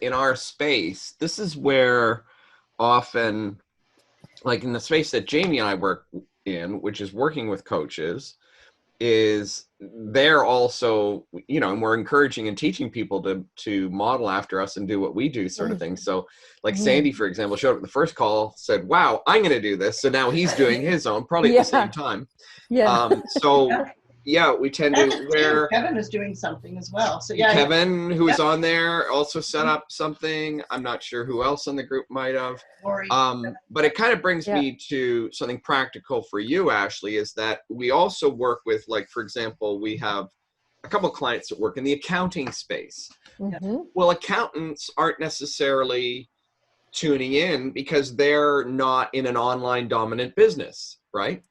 in our space, this is where often, like in the space that Jaimie and I work in, which is working with coaches, is they're also, and we're encouraging and teaching people to model after us and do what we do, sort of thing. So like Sandy, for example, showed up at the first call, said, wow, I'm going to do this. So now he's doing his own, probably at the same time. So yeah, we tend to where Kevin is doing something as well. So yeah, Kevin, who is on there, also set up something. I'm not sure who else in the group might have. But it kind of brings me to something practical for you, Ashli, is that we also work with, like, for example, we have a couple of clients that work in the accounting space. Well, accountants aren't necessarily tuning in because they're not in an online dominant business, right?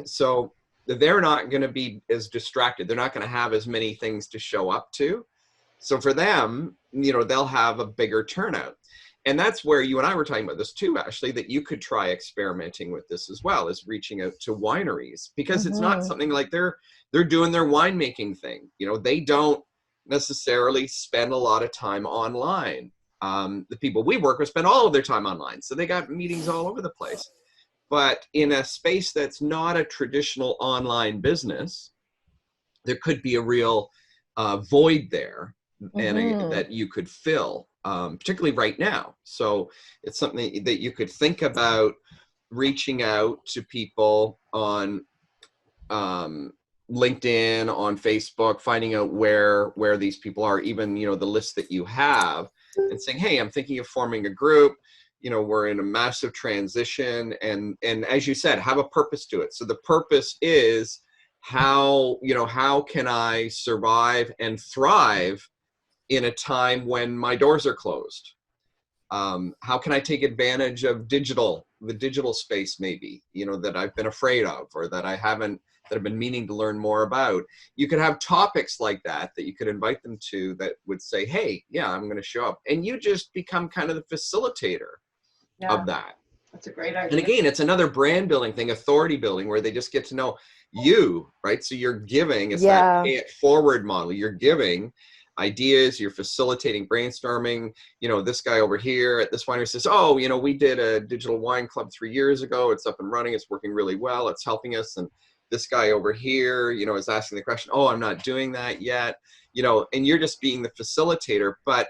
So they're not going to be as distracted. They're not going to have as many things to show up to. So for them, they'll have a bigger turnout. And that's where you and I were talking about this too, Ashli, that you could try experimenting with this as well, as reaching out to wineries, because it's not something like they're doing their winemaking thing. They don't necessarily spend a lot of time online. The people we work with spend all of their time online. So they got meetings all over the place. But in a space that's not a traditional online business, there could be a real void there and that you could fill, particularly right now. So it's something that you could think about reaching out to people on LinkedIn, on Facebook, finding out where these people are, even, the list that you have, and saying, hey, I'm thinking of forming a group. We're in a massive transition, and as you said, have a purpose to it. So the purpose is how can I survive and thrive in a time when my doors are closed? How can I take advantage of the digital space, maybe, that I've been afraid of, or that I've been meaning to learn more about. You could have topics like that you could invite them to, that would say, hey, yeah, I'm going to show up. And you just become kind of the facilitator of that. That's a great idea. And again, it's another brand building thing, authority building, where they just get to know you, right? So you're giving, it's that pay it forward model. You're giving ideas, you're facilitating brainstorming. This guy over here at this winery says, oh, we did a digital wine club 3 years ago. It's up and running. It's working really well. It's helping us. And this guy over here, is asking the question, oh, I'm not doing that yet. And you're just being the facilitator, but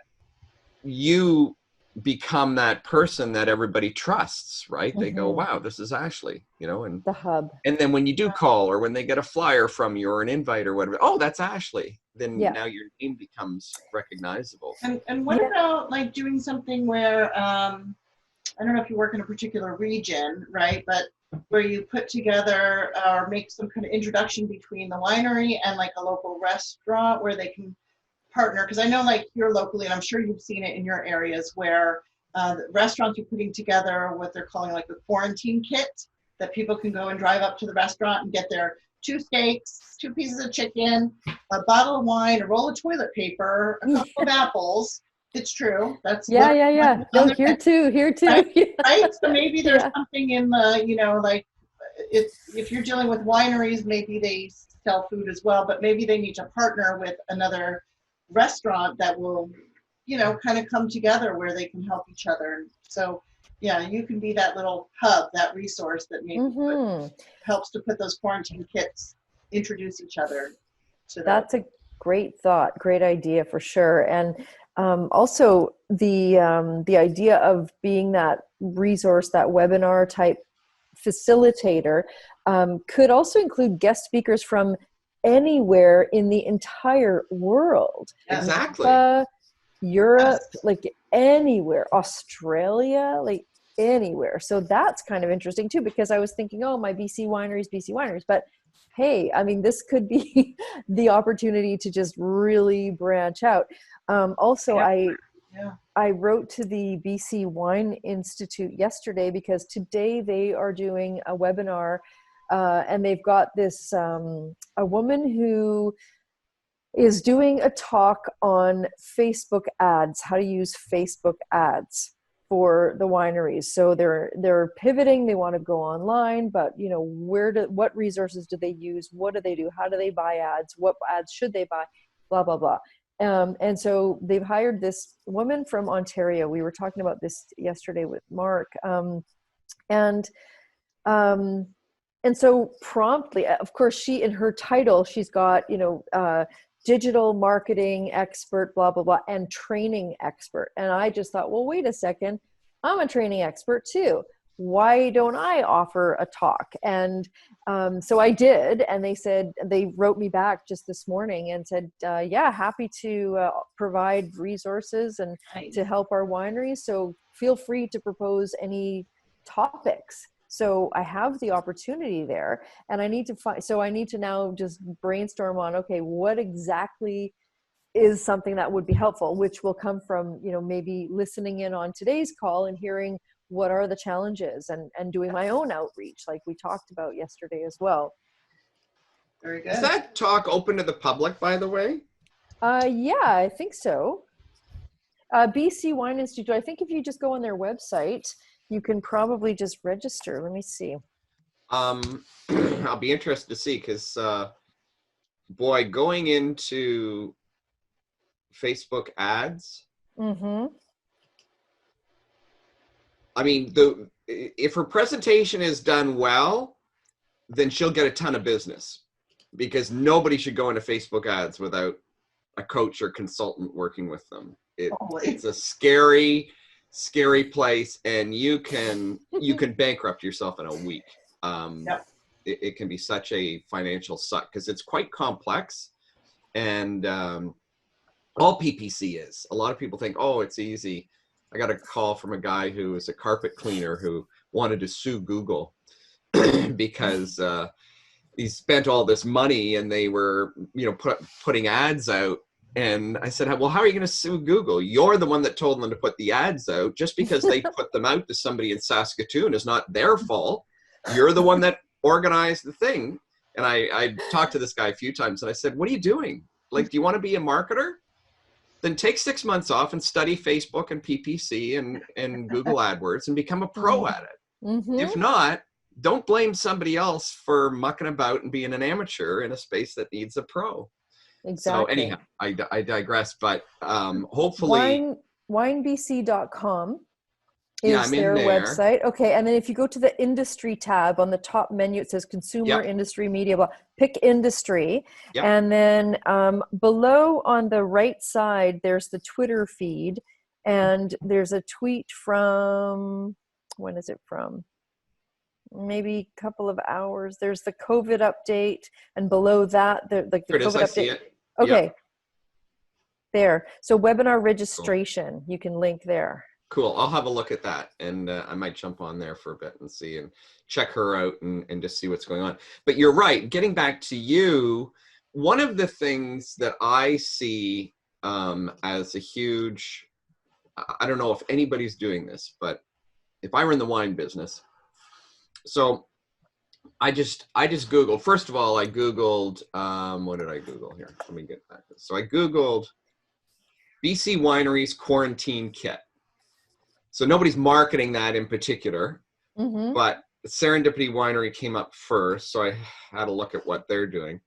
you become that person that everybody trusts, right? They go, wow, this is Ashli, and the hub. And then when you do call, or when they get a flyer from you or an invite or whatever, oh, that's Ashli. Then now your name becomes recognizable. And what about like doing something where, I don't know if you work in a particular region, right? But where you put together or make some kind of introduction between the winery and like a local restaurant where they can partner, because I know like here locally, and I'm sure you've seen it in your areas, where the restaurants are putting together what they're calling like a quarantine kit, that people can go and drive up to the restaurant and get their 2 steaks, 2 pieces of chicken, a bottle of wine, a roll of toilet paper, a couple of apples. It's true. That's yeah. No, here too. Right? Right? So maybe there's something in the, like if you're dealing with wineries, maybe they sell food as well, but maybe they need to partner with another restaurant that will, kind of come together where they can help each other. So yeah, you can be that little hub, that resource that maybe helps to put those quarantine kits, introduce each other to that. That's a great thought, great idea for sure. And also the idea of being that resource, that webinar type facilitator, could also include guest speakers from anywhere in the entire world. Exactly. Europe, like anywhere, Australia, like anywhere. So that's kind of interesting too, because I was thinking, oh, my BC wineries, but hey, I mean, this could be the opportunity to just really branch out. Also, I wrote to the BC Wine Institute yesterday, because today they are doing a webinar, and they've got this, a woman who is doing a talk on Facebook ads, how to use Facebook ads for the wineries. So they're pivoting, they want to go online, but what resources do they use? What do they do? How do they buy ads? What ads should they buy? Blah, blah, blah. And so they've hired this woman from Ontario. We were talking about this yesterday with Mark. And so promptly, of course, she, in her title, she's got, digital marketing expert, blah, blah, blah, and training expert. And I just thought, well, wait a second, I'm a training expert too. Why don't I offer a talk? And so I did. And they wrote me back just this morning and said, yeah, happy to provide resources and to help our wineries. So feel free to propose any topics. So I have the opportunity there, and I need to now just brainstorm on, okay, what exactly is something that would be helpful, which will come from, maybe listening in on today's call and hearing what are the challenges, and doing my own outreach like we talked about yesterday as well. Very good. Is that talk open to the public, by the way? Yeah, I think so. BC Wine Institute, I think if you just go on their website, you can probably just register. Let me see. I'll be interested to see, because boy, going into Facebook ads, I mean, if her presentation is done well, then she'll get a ton of business, because nobody should go into Facebook ads without a coach or consultant working with them. It's a scary place, and you can bankrupt yourself in a week. It can be such a financial suck, because it's quite complex, and all PPC is. A lot of people think, oh, it's easy. I got a call from a guy who is a carpet cleaner who wanted to sue Google because he spent all this money, and they were putting ads out. And I said, well, how are you going to sue Google? You're the one that told them to put the ads out. Just because they put them out to somebody in Saskatoon is not their fault. You're the one that organized the thing. And I talked to this guy a few times, and I said, what are you doing? Like, do you want to be a marketer? Then take 6 months off and study Facebook and PPC and Google AdWords and become a pro at it. If not, don't blame somebody else for mucking about and being an amateur in a space that needs a pro. Exactly. So anyhow, I digress, but hopefully winebc.com is I'm their in there. website. Okay, and then if you go to the industry tab on the top menu, it says consumer, industry, media, blah. Pick industry, and then below on the right side, there's the Twitter feed, and there's a tweet from, when is it from? Maybe a couple of hours. There's the COVID update, and below that, the COVID update. Okay, there. So webinar registration, you can link there. Cool. I'll have a look at that, and I might jump on there for a bit and see and check her out and just see what's going on. But you're right. Getting back to you, one of the things that I see as a huge, I don't know if anybody's doing this, but if I were in the wine business, so I just Googled, first of all, I Googled, what did I Google here? Let me get back. So I Googled BC Wineries Quarantine Kit. So nobody's marketing that in particular, but Serendipity Winery came up first. So I had a look at what they're doing.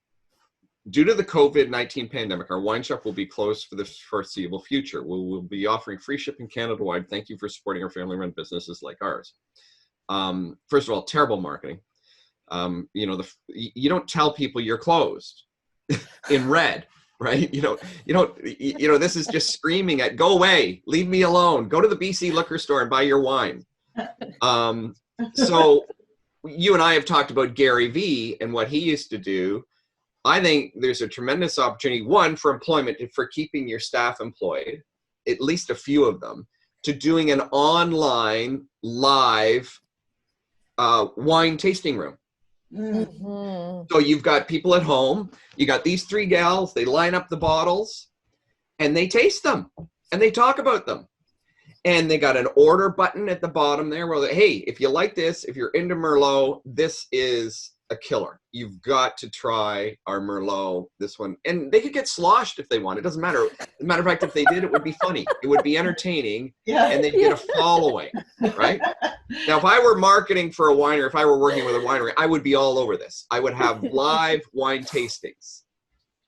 Due to the COVID-19 pandemic, our wine shop will be closed for the foreseeable future. We'll be offering free shipping Canada-wide. Thank you for supporting our family-run businesses like ours. First of all, terrible marketing. You don't tell people you're closed in red, right? This is just screaming at, go away, leave me alone, go to the BC liquor store and buy your wine. So you and I have talked about Gary Vee and what he used to do. I think there's a tremendous opportunity, one, for employment, for keeping your staff employed, at least a few of them, to doing an online live wine tasting room. So you've got people at home, you got these three gals, they line up the bottles and they taste them and they talk about them. And they got an order button at the bottom there where, hey, if you like this, if you're into Merlot, this is a killer. You've got to try our Merlot, this one. And they could get sloshed if they want. It doesn't matter. As a matter of fact, if they did, it would be funny. It would be entertaining, and they'd get a following, right? Now, if I were marketing for a winery, if I were working with a winery, I would be all over this. I would have live wine tastings.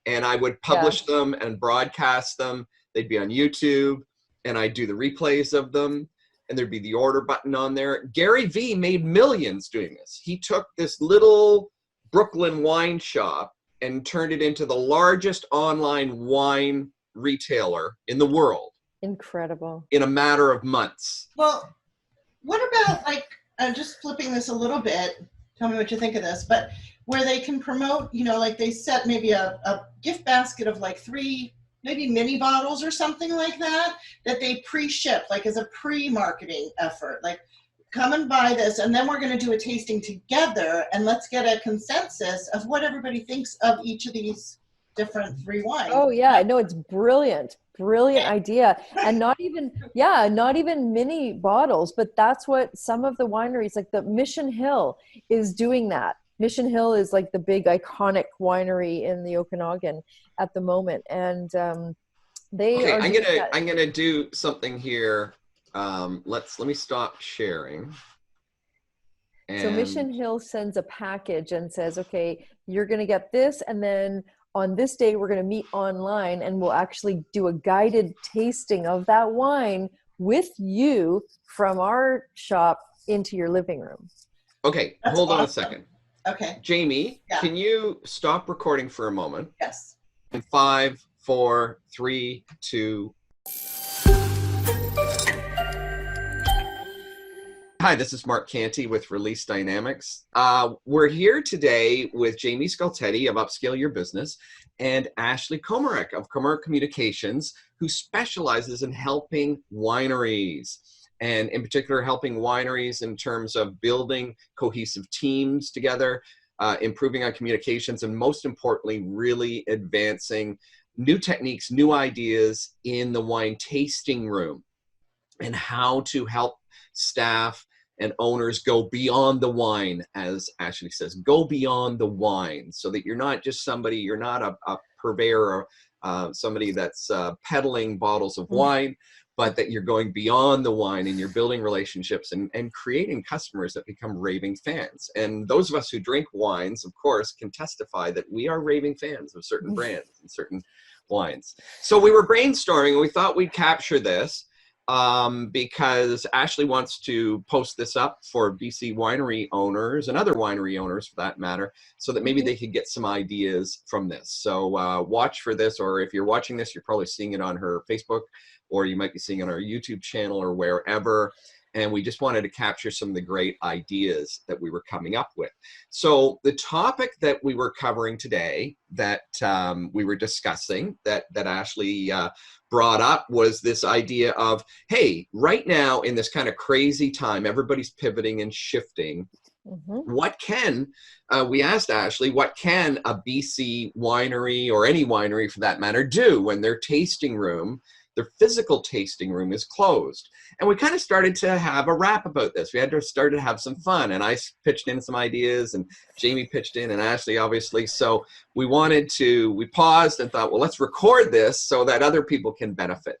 and I would publish them and broadcast them. They'd be on YouTube, and I'd do the replays of them, and there'd be the order button on there. Gary V made millions doing this. He took this little Brooklyn wine shop and turned it into the largest online wine retailer in the world. Incredible. In a matter of months. Well, what about like, just flipping this a little bit, tell me what you think of this, but where they can promote, you know, like they set maybe a gift basket of like 3 maybe mini bottles or something like that, that they pre-ship, like as a pre-marketing effort, like come and buy this, and then we're going to do a tasting together, and let's get a consensus of what everybody thinks of each of these different 3 wines. Oh yeah, no, it's brilliant. Brilliant idea. And not even mini bottles, but that's what some of the wineries, like the Mission Hill is doing that. Mission Hill is like the big iconic winery in the Okanagan at the moment. And I'm gonna do something here. Let me stop sharing. So Mission Hill sends a package and says, okay, you're gonna get this, and then on this day, we're going to meet online, and we'll actually do a guided tasting of that wine with you from our shop into your living room. Okay, hold on a second. Okay. Jaimie, can you stop recording for a moment? Yes. In 5, 4, 3, 2. Hi, this is Mark Kanty with Release Dynamics. We're here today with Jaimie Skultety of Upscale Your Business and Ashli Komarek of Komarek Communications, who specializes in helping wineries, and in particular helping wineries in terms of building cohesive teams together, improving on communications, and most importantly, really advancing new techniques, new ideas in the wine tasting room, and how to help staff and owners go beyond the wine, as Ashli says, go beyond the wine, so that you're not just somebody, you're not a purveyor or somebody that's peddling bottles of wine, but that you're going beyond the wine and you're building relationships and creating customers that become raving fans. And those of us who drink wines, of course, can testify that we are raving fans of certain brands and certain wines. So we were brainstorming and we thought we'd capture this. Because Ashli wants to post this up for BC winery owners and other winery owners for that matter, so that maybe they could get some ideas from this. So watch for this, or if you're watching this, you're probably seeing it on her Facebook, or you might be seeing it on our YouTube channel or wherever. And we just wanted to capture some of the great ideas that we were coming up with. So the topic that we were covering today, that we were discussing, that Ashli brought up, was this idea of, hey, right now in this kind of crazy time, everybody's pivoting and shifting. What can, we asked Ashli, what can a BC winery, or any winery for that matter, do when their tasting room, their physical tasting room, is closed? And we kind of started to have a rap about this. We had to start to have some fun, and I pitched in some ideas, and Jaimie pitched in, and Ashli obviously. So we paused and thought, well, let's record this so that other people can benefit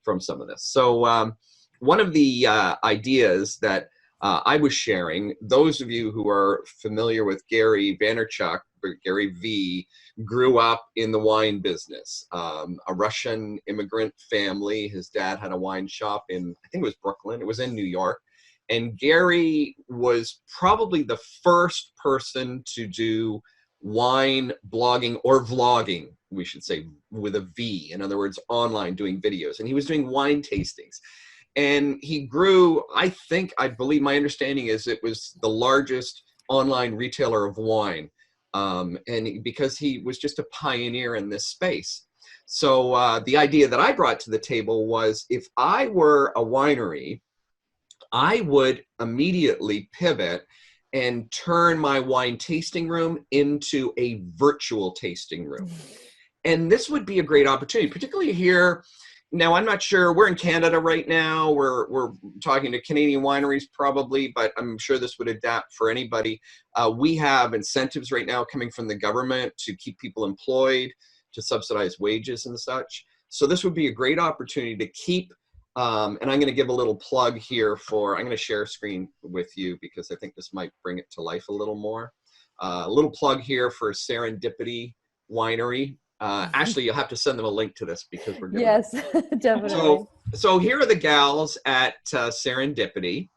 from some of this. So one of the ideas that I was sharing, those of you who are familiar with Gary Vaynerchuk, Gary V, grew up in the wine business. A Russian immigrant family. His dad had a wine shop in, I think it was Brooklyn. It was in New York. And Gary was probably the first person to do wine blogging, or vlogging, we should say, with a V. In other words, online, doing videos. And he was doing wine tastings. And he grew, I believe my understanding is it was the largest online retailer of wine. And because he was just a pioneer in this space. So the idea that I brought to the table was, if I were a winery, I would immediately pivot and turn my wine tasting room into a virtual tasting room. And this would be a great opportunity, particularly here. Now, I'm not sure, we're in Canada right now, we're talking to Canadian wineries probably, but I'm sure this would adapt for anybody. We have incentives right now coming from the government to keep people employed, to subsidize wages and such. So this would be a great opportunity to keep, and I'm gonna give a little plug here for, I'm gonna share a screen with you because I think this might bring it to life a little more. A little plug here for Serendipity winery. Ashli, you'll have to send them a link to this because we're giving Yes, definitely. So here are the gals at Serendipity.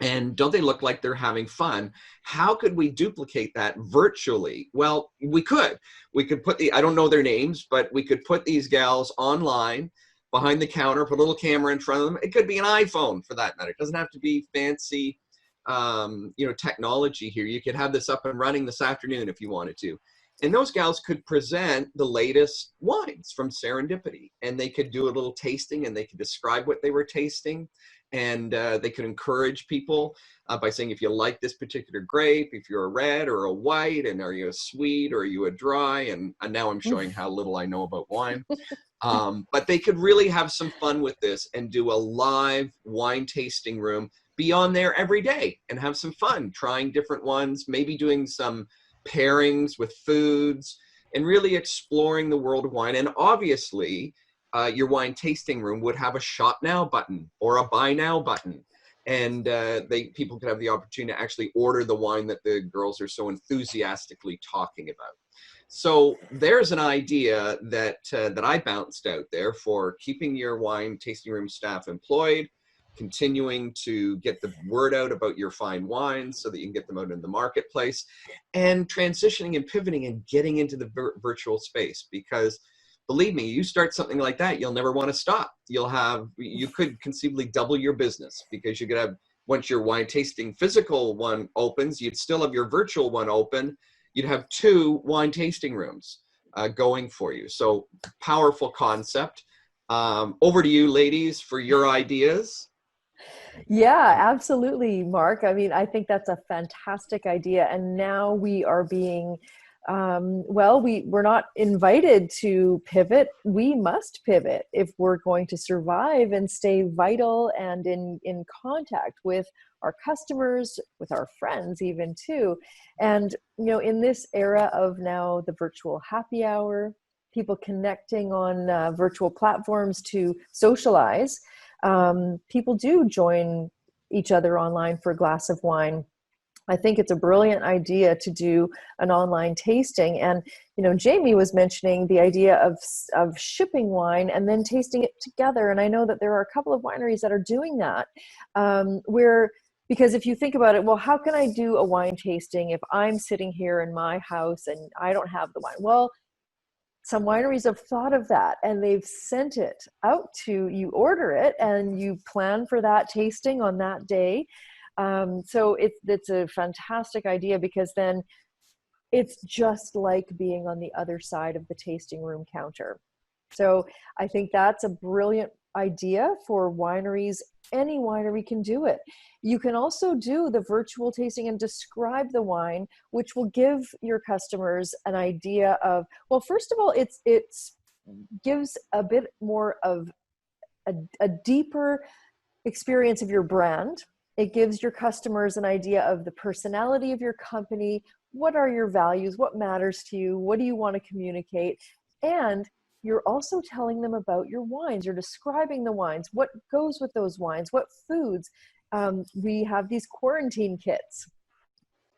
And don't they look like they're having fun? How could we duplicate that virtually? Well, we could. We could put I don't know their names, but we could put these gals online behind the counter, put a little camera in front of them. It could be an iPhone for that matter. It doesn't have to be fancy, technology here. You could have this up and running this afternoon if you wanted to. And those gals could present the latest wines from Serendipity, and they could do a little tasting, and they could describe what they were tasting. And they could encourage people by saying, if you like this particular grape, if you're a red or a white, and are you a sweet or are you a dry? And now I'm showing how little I know about wine. But they could really have some fun with this and do a live wine tasting room, be on there every day and have some fun trying different ones, maybe doing some pairings with foods and really exploring the world of wine. And obviously, your wine tasting room would have a shop now button or a buy now button. And people could have the opportunity to actually order the wine that the girls are so enthusiastically talking about. So there's an idea that I bounced out there for keeping your wine tasting room staff employed, continuing to get the word out about your fine wines so that you can get them out in the marketplace, and transitioning and pivoting and getting into the virtual space. Because believe me, you start something like that, you'll never want to stop. You could conceivably double your business, because you could have, once your wine tasting physical one opens, you'd still have your virtual one open. You'd have 2 wine tasting rooms going for you. So powerful concept. Over to you, ladies, for your ideas. Yeah, absolutely, Mark. I mean, I think that's a fantastic idea. And now we are being, we're not invited to pivot. We must pivot if we're going to survive and stay vital and in contact with our customers, with our friends even too. And, in this era of now the virtual happy hour, people connecting on virtual platforms to socialize, people do join each other online for a glass of wine. I think it's a brilliant idea to do an online tasting. And, Jaimie was mentioning the idea of shipping wine and then tasting it together. And I know that there are a couple of wineries that are doing that, because if you think about it, well, how can I do a wine tasting if I'm sitting here in my house and I don't have the wine? Well, some wineries have thought of that, and they've sent it out to you. Order it and you plan for that tasting on that day. So it's a fantastic idea, because then it's just like being on the other side of the tasting room counter. So I think that's a brilliant idea for wineries. Any winery can do it. You can also do the virtual tasting and describe the wine, which will give your customers an idea of, well, first of all, it gives a bit more of a deeper experience of your brand. It gives your customers an idea of the personality of your company. What are your values? What matters to you? What do you want to communicate? And you're also telling them about your wines. You're describing the wines, what goes with those wines, what foods. We have these quarantine kits.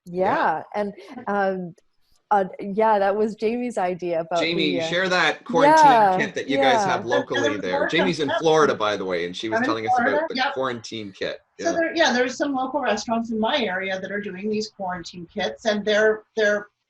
Yeah. And that was Jaimie's idea about Jaimie, share that quarantine kit that you guys have locally there. Jaimie's in Florida, by the way, and she was telling us about the quarantine kit. So there's some local restaurants in my area that are doing these quarantine kits, and they're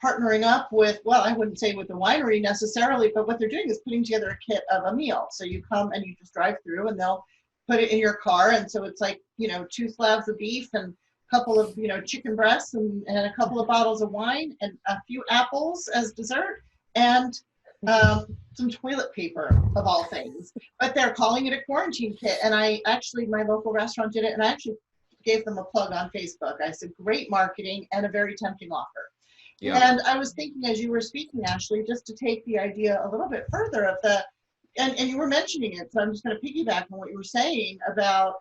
partnering up with, well, I wouldn't say with the winery necessarily, but what they're doing is putting together a kit of a meal. So you come and you just drive through, and they'll put it in your car. And so it's like, 2 slabs of beef and a couple of, chicken breasts and a couple of bottles of wine and a few apples as dessert, and some toilet paper, of all things. But they're calling it a quarantine kit. And my local restaurant did it, and I actually gave them a plug on Facebook. I said, great marketing and a very tempting offer. Yeah. And I was thinking, as you were speaking, Ashli, just to take the idea a little bit further of and you were mentioning it, so I'm just going to piggyback on what you were saying about,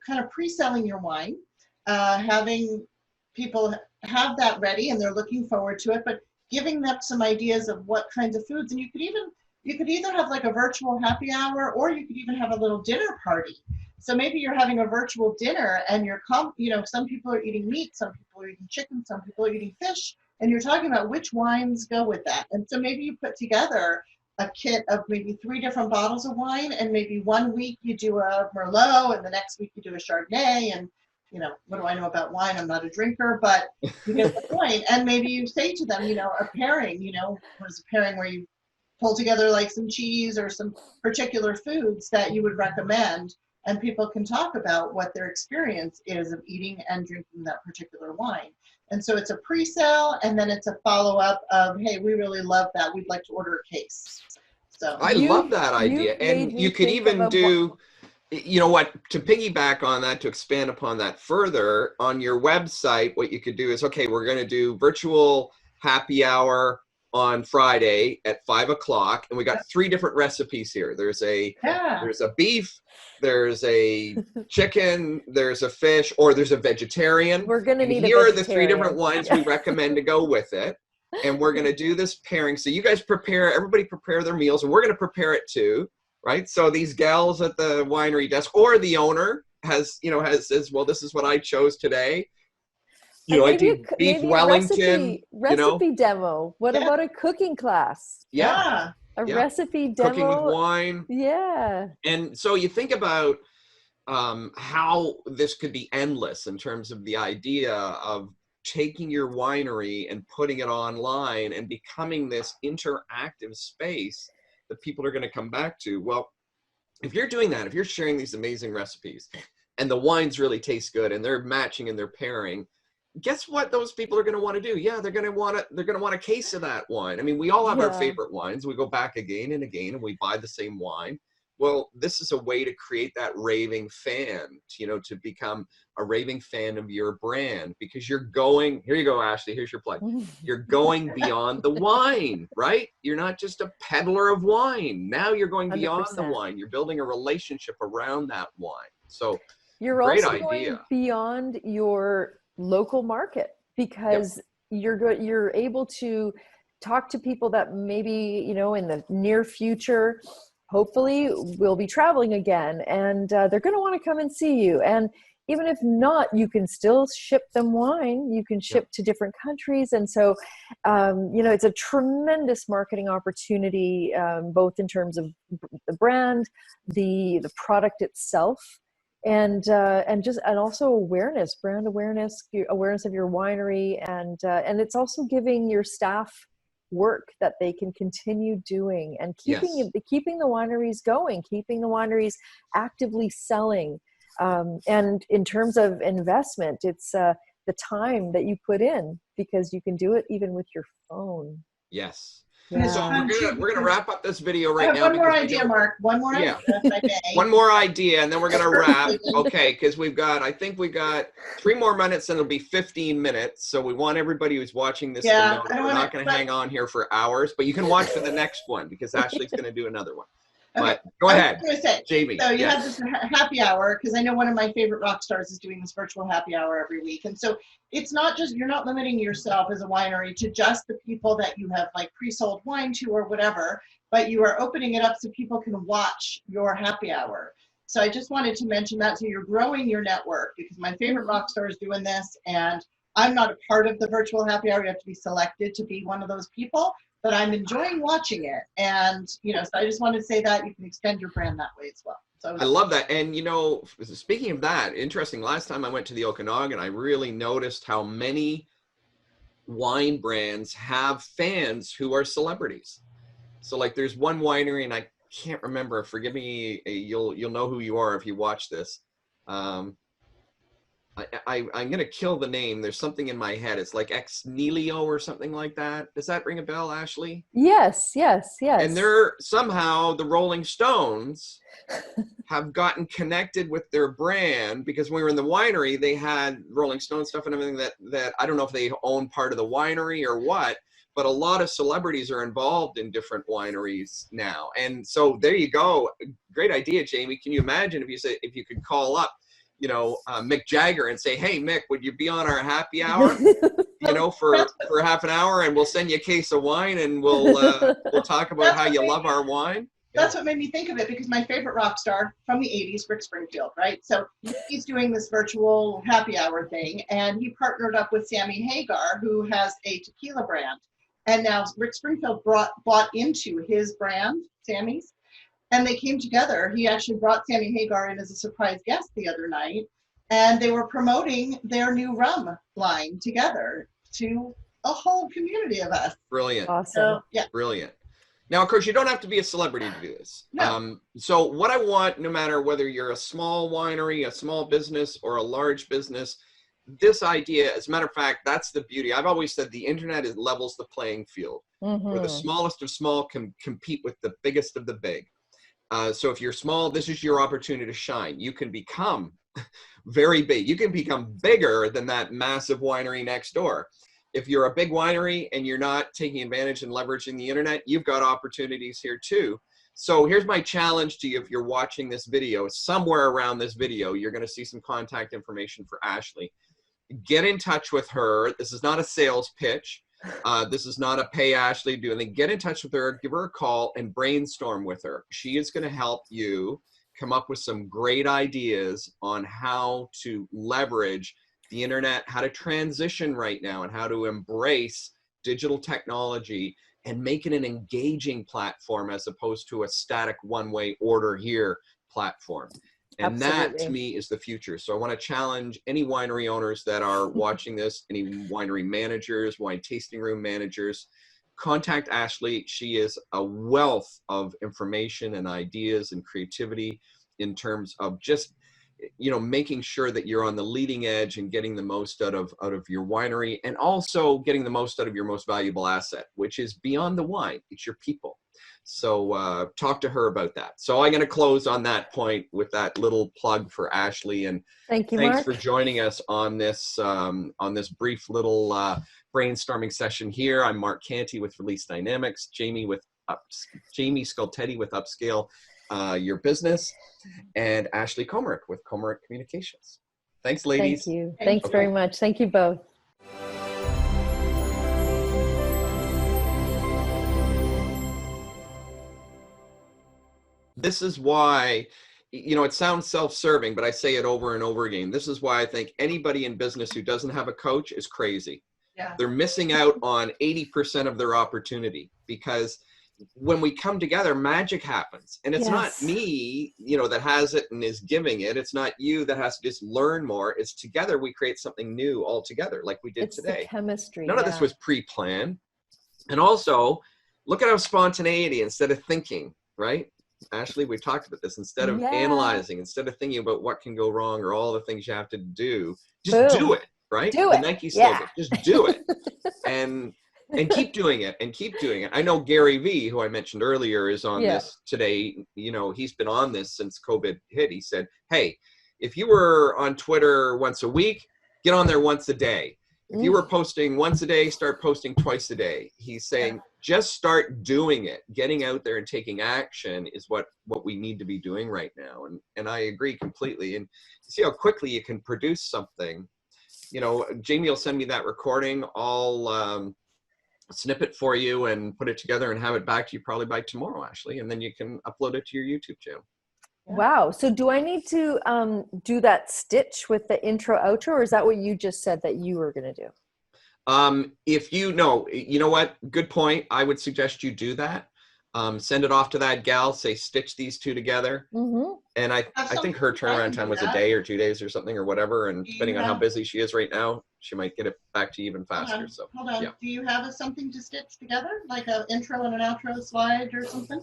kind of pre-selling your wine, having people have that ready and they're looking forward to it, but giving them some ideas of what kinds of foods. And you could either have like a virtual happy hour, or you could even have a little dinner party. So maybe you're having a virtual dinner and some people are eating meat, some people are eating chicken, some people are eating fish. and you're talking about which wines go with that. And so maybe you put together a kit of maybe 3 different bottles of wine, and maybe one week you do a Merlot and the next week you do a Chardonnay. And what do I know about wine? I'm not a drinker, but you get the point. And maybe you say to them, a pairing, what is a pairing where you pull together like some cheese or some particular foods that you would recommend, and people can talk about what their experience is of eating and drinking that particular wine. And so it's a pre-sale, and then it's a follow-up of, hey, we really love that. We'd like to order a case. So I love that idea. And you could even do, to piggyback on that, to expand upon that further, on your website, what you could do is, okay, we're going to do virtual happy hour on Friday at 5 o'clock, and we got 3 different recipes here. There's a beef, there's a chicken, there's a fish, or there's a vegetarian. We're gonna need here are the 3 different wines we recommend to go with it, and we're gonna do this pairing. So you guys everybody prepare their meals, and we're gonna prepare it too, right? So these gals at the winery desk, or the owner says, well, this is what I chose today. I do beef Wellington. Recipe demo. What about a cooking class? Yeah. A recipe demo. Cooking with wine. Yeah. And so you think about how this could be endless in terms of the idea of taking your winery and putting it online and becoming this interactive space that people are going to come back to. Well, if you're doing that, if you're sharing these amazing recipes and the wines really taste good and they're matching and they're pairing, guess what those people are going to want to do? Yeah, they're going to want a case of that wine. I mean, we all have our favorite wines. We go back again and again and we buy the same wine. Well, this is a way to create that raving fan, to become a raving fan of your brand, because you're going, here you go, Ashli, here's your plug. You're going beyond the wine, right? You're not just a peddler of wine. Now you're going beyond 100%. the wine. You're building a relationship around that wine. So you're great also idea. going beyond your local market, because you're able to talk to people that maybe, in the near future, hopefully we'll be traveling again, and they're going to want to come and see you. And even if not, you can still ship them wine. You can ship to different countries. And so, it's a tremendous marketing opportunity, both in terms of the brand, the product itself, and also awareness, brand awareness of your winery, and it's also giving your staff work that they can continue doing, and keeping the wineries going, keeping the wineries actively selling. And in terms of investment, it's the time that you put in, because you can do it even with your phone. Yes. Yeah. So we're gonna wrap up this video right now. One more idea, Mark. One more idea. One more idea, and then we're gonna wrap. Okay, because I think we got 3 more minutes, and it'll be 15 minutes. So we want everybody who's watching this to know that we're not gonna hang on here for hours, but you can watch for the next one, because Ashli's gonna do another one. But go ahead, Jaimie. So you have this happy hour, because I know one of my favorite rock stars is doing this virtual happy hour every week. And so it's not just, you're not limiting yourself as a winery to just the people that you have like pre-sold wine to or whatever, but you are opening it up so people can watch your happy hour. So I just wanted to mention that. So you're growing your network, because my favorite rock star is doing this, and I'm not a part of the virtual happy hour. You have to be selected to be one of those people. But I'm enjoying watching it. And, so I just wanted to say that you can extend your brand that way as well. So I love that. And, speaking of that, interesting, last time I went to the Okanagan, I really noticed how many wine brands have fans who are celebrities. So like there's one winery, and I can't remember, forgive me, you'll know who you are if you watch this. I'm going to kill the name. There's something in my head. It's like Ex Nihilo or something like that. Does that ring a bell, Ashli? Yes. And they're somehow, the Rolling Stones have gotten connected with their brand, because when we were in the winery, they had Rolling Stone stuff and everything that I don't know if they own part of the winery or what, but a lot of celebrities are involved in different wineries now. And so there you go. Great idea, Jaimie. Can you imagine if you could call up, Mick Jagger and say, hey, Mick, would you be on our happy hour, for half an hour, and we'll send you a case of wine, and we'll talk about how you love our wine. that's what made me think of it, because my favorite rock star from the 80s, Rick Springfield, right? So he's doing this virtual happy hour thing, and he partnered up with Sammy Hagar, who has a tequila brand. And now Rick Springfield bought into his brand, Sammy's, and they came together. He actually brought Sammy Hagar in as a surprise guest the other night, and they were promoting their new rum line together to a whole community of us. Brilliant. Awesome. So, yeah. Brilliant. Now, of course, you don't have to be a celebrity to do this. No. So what I want, no matter whether you're a small winery, a small business, or a large business, this idea, as a matter of fact, that's the beauty. I've always said the internet levels the playing field, where the smallest of small can compete with the biggest of the big. So if you're small, this is your opportunity to shine. You can become very big. You can become bigger than that massive winery next door. If you're a big winery and you're not taking advantage and leveraging the internet, you've got opportunities here too. So here's my challenge to you. If you're watching this video, somewhere around this video, you're going to see some contact information for Ashli. Get in touch with her. This is not a sales pitch. This is not a pay Ashli do anything. Get in touch with her, give her a call, and brainstorm with her. She is going to help you come up with some great ideas on how to leverage the internet, how to transition right now, and how to embrace digital technology and make it an engaging platform as opposed to a static one-way order here platform. And Absolutely. that to me is the future. So I want to challenge any winery owners that are watching this, any winery managers, wine tasting room managers, contact Ashli. She is a wealth of information and ideas and creativity in terms of just, you know, making sure that you're on the leading edge and getting the most out of your winery, and also getting the most out of your most valuable asset, which is beyond the wine. It's your people. So talk to her about that. So I'm going to close on that point with that little plug for Ashli. And Thank you, thanks Mark. for joining us on this brief little brainstorming session here. I'm Mark Kanty with Release Dynamics, Jaimie Skultety with Upscale Your Business, and Ashli Komarick with Komarick Communications. Thanks, ladies. Thank you. Thanks very much. Thank you both. This is why, you know, it sounds self-serving, but I say it over and over again. This is why I think anybody in business who doesn't have a coach is crazy. Yeah. They're missing out on 80% of their opportunity, because when we come together, magic happens. And it's not me, you know, that has it and is giving it. It's not you that has to just learn more. It's together we create something new all together, like we did today. The chemistry. None of this was pre-planned. And also, look at how spontaneity instead of thinking, right? Ashli, we talked about this. Instead of analyzing, instead of thinking about what can go wrong or all the things you have to do, just do it, right? Do the it. Nike slogan, just do it. and keep doing it and keep doing it. I know Gary Vee, who I mentioned earlier, is on this today. You know, he's been on this since COVID hit. He said, hey, if you were on Twitter once a week, get on there once a day. If you were posting once a day, start posting twice a day. He's saying, just start doing it. Getting out there and taking action is what we need to be doing right now. And I agree completely. And see how quickly you can produce something. You know, Jaimie will send me that recording. I'll snip it for you and put it together and have it back to you probably by tomorrow, Ashli. And then you can upload it to your YouTube channel. Wow. So do I need to do that stitch with the intro outro, or is that what you just said that you were going to do? If you know what, good point. I would suggest you do that. Send it off to that gal, say, stitch these two together. And I think her turnaround time was a day or 2 days or something or whatever. And depending on how busy she is right now, she might get it back to you even faster. So hold on. Do you have something to stitch together, like an intro and an outro slide or something?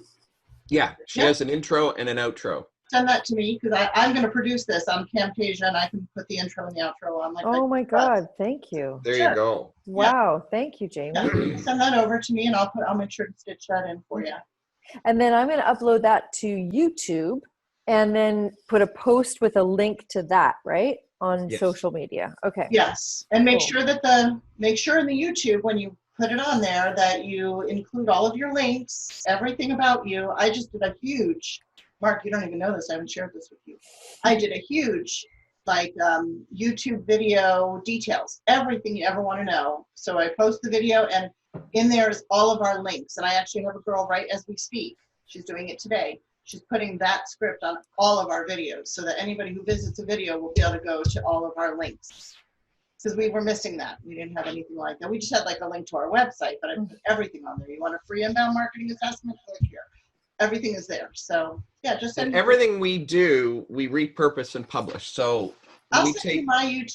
Yeah, she has an intro and an outro. Send that to me, because I'm going to produce this on Camtasia, and I can put the intro and the outro on. Like, oh my God, thank you. There you go. Wow, thank you, Jaimie. Yeah. Send that over to me, and I'll make sure to stitch that in for you. And then I'm going to upload that to YouTube, and then put a post with a link to that, right, on social media. Okay. Yes, and make sure that make sure in the YouTube, when you put it on there, that you include all of your links, everything about you. I just did a huge, Mark, you don't even know this, I haven't shared this with you. I did a huge, YouTube video details, everything you ever want to know. So I post the video, and in there is all of our links. And I actually have a girl right as we speak. She's doing it today. She's putting that script on all of our videos so that anybody who visits a video will be able to go to all of our links. Because we were missing that. We didn't have anything like that. We just had like a link to our website, but I put everything on there. You want a free inbound marketing assessment? Click here. Everything is there. So yeah, just and everything we do, we repurpose and publish. So I'll we send you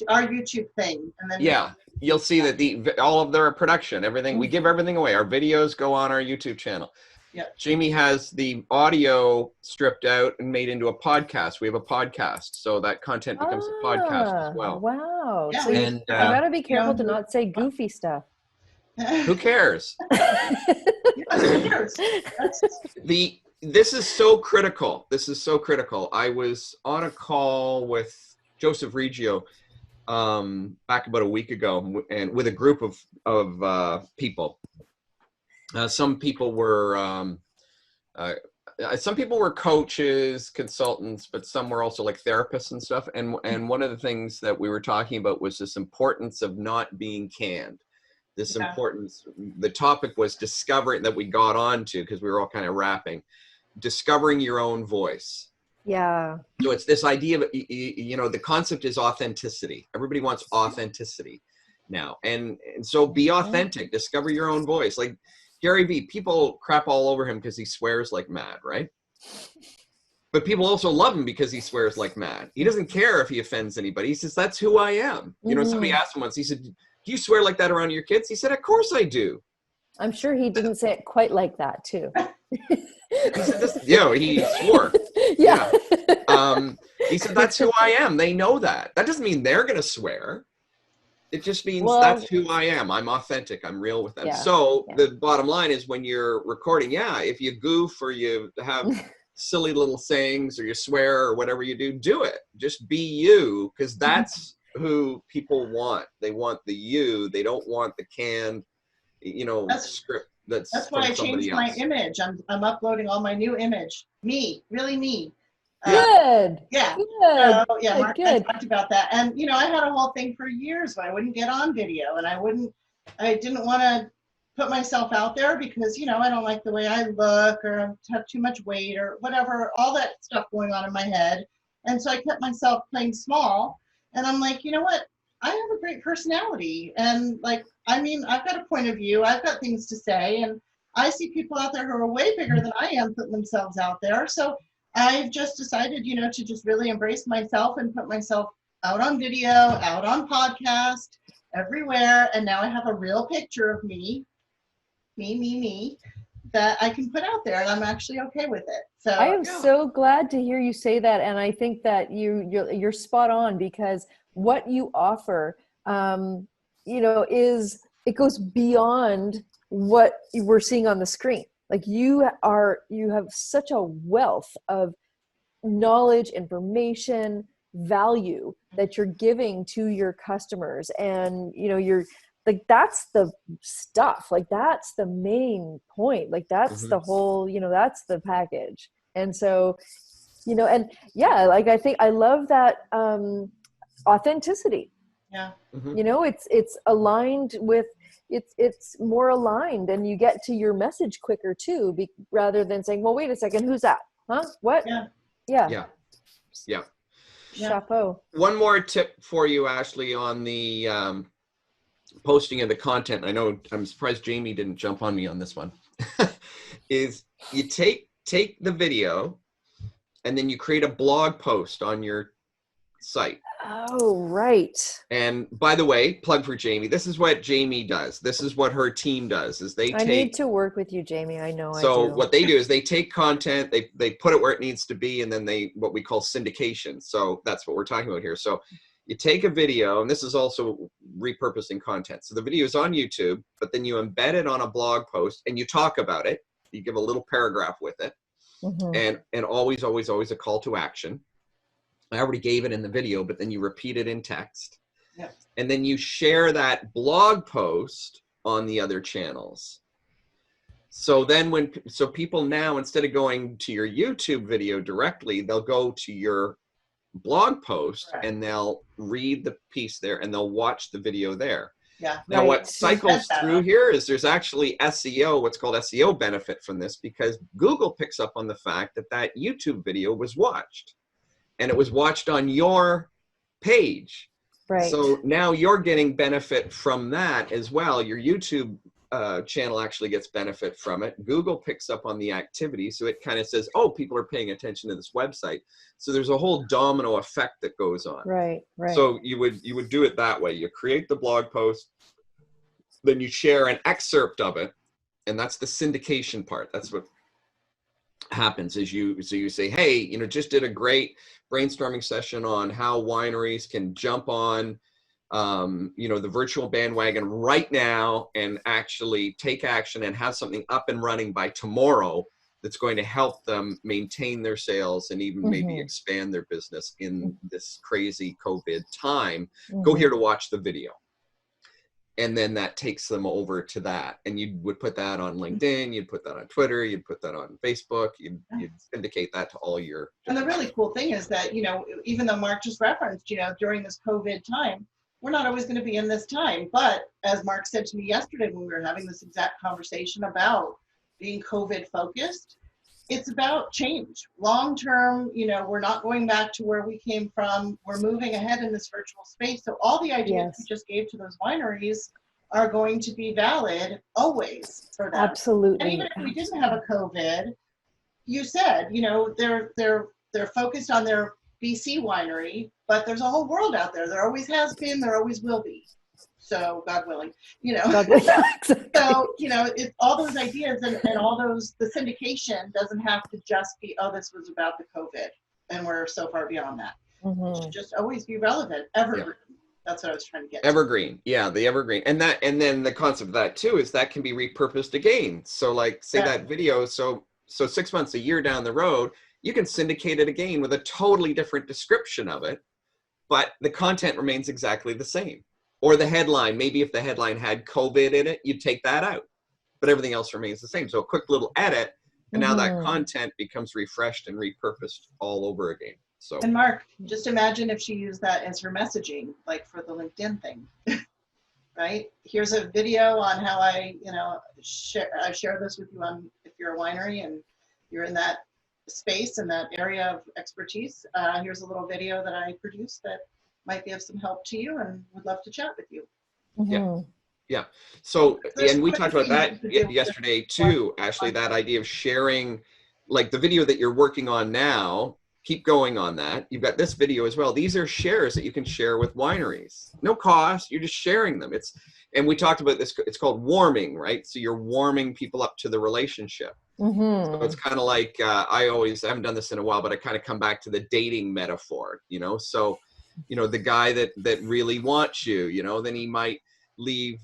our YouTube thing, and then yeah, you'll see that all of their production, everything, we give everything away. Our videos go on our YouTube channel. Yeah. Jaimie has the audio stripped out and made into a podcast. We have a podcast, so that content becomes a podcast as well. Wow. Yeah, So and I gotta be careful to not say goofy stuff. who cares? Yes, This is so critical. This is so critical. I was on a call with Joseph Reggio back about a week ago, and with a group of people. Some people were coaches, consultants, but some were also like therapists and stuff. And one of the things that we were talking about was this importance of not being canned. This importance. The topic was discovering, that we got onto because we were all kind of rapping, discovering your own voice. Yeah. So it's this idea of, the concept is authenticity. Everybody wants authenticity now. And so be authentic, discover your own voice. Like Gary Vee, people crap all over him because he swears like mad, right? But people also love him because he swears like mad. He doesn't care if he offends anybody. He says, that's who I am. Somebody asked him once, he said, do you swear like that around your kids? He said, of course I do. I'm sure he didn't say it quite like that too. He said this, he swore. Yeah. He said, that's who I am. They know that. That doesn't mean they're going to swear. It just means that's who I am. I'm authentic. I'm real with them. Yeah, So the bottom line is, when you're recording, if you goof or you have silly little sayings or you swear or whatever you do it. Just be you, because that's who people want. They want the you. They don't want the canned, script. That's why I changed my image. I'm uploading all my new image. Me, really me. Good. Yeah. Good. Mark has talked about that. And, I had a whole thing for years where I wouldn't get on video, and I didn't want to put myself out there because, I don't like the way I look, or have too much weight or whatever, all that stuff going on in my head. And so I kept myself playing small, and I'm like, you know what? I have a great personality, and I've got a point of view. I've got things to say, and I see people out there who are way bigger than I am putting themselves out there. So I've just decided, to just really embrace myself and put myself out on video, out on podcast, everywhere. And now I have a real picture of me, that I can put out there, and I'm actually okay with it. So I am so glad to hear you say that. And I think that you're spot on, because what you offer, it goes beyond what we're seeing on the screen. Like you have such a wealth of knowledge, information, value that you're giving to your customers. And, you're like, that's the stuff, like that's the main point. Like that's the whole, that's the package. And so, I love that authenticity. Yeah. It's aligned with, it's more aligned, and you get to your message quicker too, rather than saying, well, wait a second, who's that? Huh? What? Yeah. Chapeau. One more tip for you, Ashli, on the posting of the content. I know I'm surprised Jaimie didn't jump on me on this one. Is you take the video and then you create a blog post on your site. Oh, right. And by the way, plug for Jaimie. This is what Jaimie does. This is what her team does. I need to work with you, Jaimie. I know. So what they do is they take content, they put it where it needs to be, and then what we call syndication. So that's what we're talking about here. So you take a video, and this is also repurposing content. So the video is on YouTube, but then you embed it on a blog post and you talk about it. You give a little paragraph with it, and always a call to action. I already gave it in the video, but then you repeat it in text. Yeah. And then you share that blog post on the other channels. So then people now, instead of going to your YouTube video directly, they'll go to your blog post and they'll read the piece there and they'll watch the video there. Yeah. Now, Right. what cycles through here is there's actually SEO, what's called SEO benefit from this, because Google picks up on the fact that that YouTube video was watched, and it was watched on your page. Right. So now you're getting benefit from that as well. Your YouTube channel actually gets benefit from it. Google picks up on the activity, so it kind of says, oh, people are paying attention to this website. So there's a whole domino effect that goes on. Right. Right. So you would do it that way. You create the blog post, then you share an excerpt of it, and that's the syndication part. That's what happens is you say, hey, you know, just did a great brainstorming session on how wineries can jump on you know, the virtual bandwagon right now and actually take action and have something up and running by tomorrow that's going to help them maintain their sales and even maybe expand their business in this crazy COVID time. Go here to watch the video. And then that takes them over to that. And you would put that on LinkedIn, you'd put that on Twitter, you'd put that on Facebook, you'd indicate that to all your. And the really cool thing is that, you know, even though Mark just referenced, you know, during this COVID time, we're not always going to be in this time. But as Mark said to me yesterday when we were having this exact conversation about being COVID focused, it's about change. Long term, you know, we're not going back to where we came from. We're moving ahead in this virtual space. So all the ideas we just gave to those wineries are going to be valid always for them. Absolutely. And even if we didn't have a COVID, you said, you know, they're focused on their BC winery, but there's a whole world out there. There always has been, there always will be. So God willing, you know. God willing. Exactly. So, you know, it's all those ideas and all those, the syndication doesn't have to just be, oh, this was about the COVID and we're so far beyond that. It should just always be relevant, evergreen. Yeah. That's what I was trying to get to. Evergreen. Yeah, the evergreen. And then the concept of that too is that can be repurposed again. So like say that video, so 6 months, a year down the road, you can syndicate it again with a totally different description of it, but the content remains exactly the same. Or the headline, maybe if the headline had COVID in it, you'd take that out, but everything else remains the same. So a quick little edit, and now that content becomes refreshed and repurposed all over again. So. And Mark, just imagine if she used that as her messaging, like for the LinkedIn thing, right? Here's a video on how I share this with you on, if you're a winery and you're in that space and that area of expertise. Here's a little video that I produced that might be of some help to you and would love to chat with you. Yeah. So, and we talked about that yesterday too, Ashli, that idea of sharing, like the video that you're working on now, keep going on that. You've got this video as well. These are shares that you can share with wineries. No cost, you're just sharing them. And we talked about this, it's called warming, right? So you're warming people up to the relationship. So it's kind of like, I haven't done this in a while, but I kind of come back to the dating metaphor, you know? So, you know, the guy that really wants you, you know, then he might leave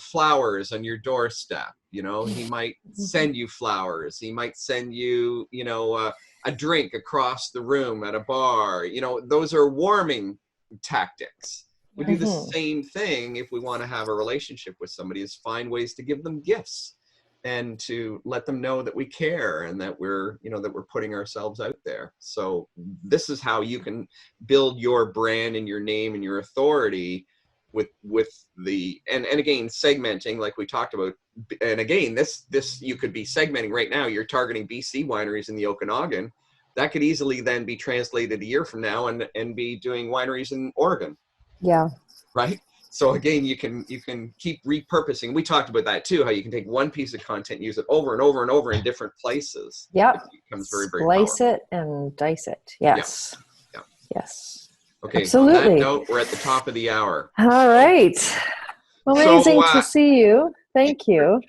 flowers on your doorstep, you know, he might send you flowers. He might send you, you know, a drink across the room at a bar. You know, those are warming tactics. We do the same thing if we want to have a relationship with somebody, is find ways to give them gifts and to let them know that we care and that we're, you know, that we're putting ourselves out there. So this is how you can build your brand and your name and your authority with the, and again, segmenting like we talked about. And again, this you could be segmenting right now. You're targeting BC wineries in the Okanagan. That could easily then be translated a year from now and be doing wineries in Oregon. Yeah. Right. So again, you can keep repurposing. We talked about that too, how you can take one piece of content, use it over and over and over in different places. Yep. It becomes very, very Slice powerful. it and dice it. Yes. Yeah. Yes. Okay. Absolutely. On that note, we're at the top of the hour. All right. Amazing to see you. Thank you.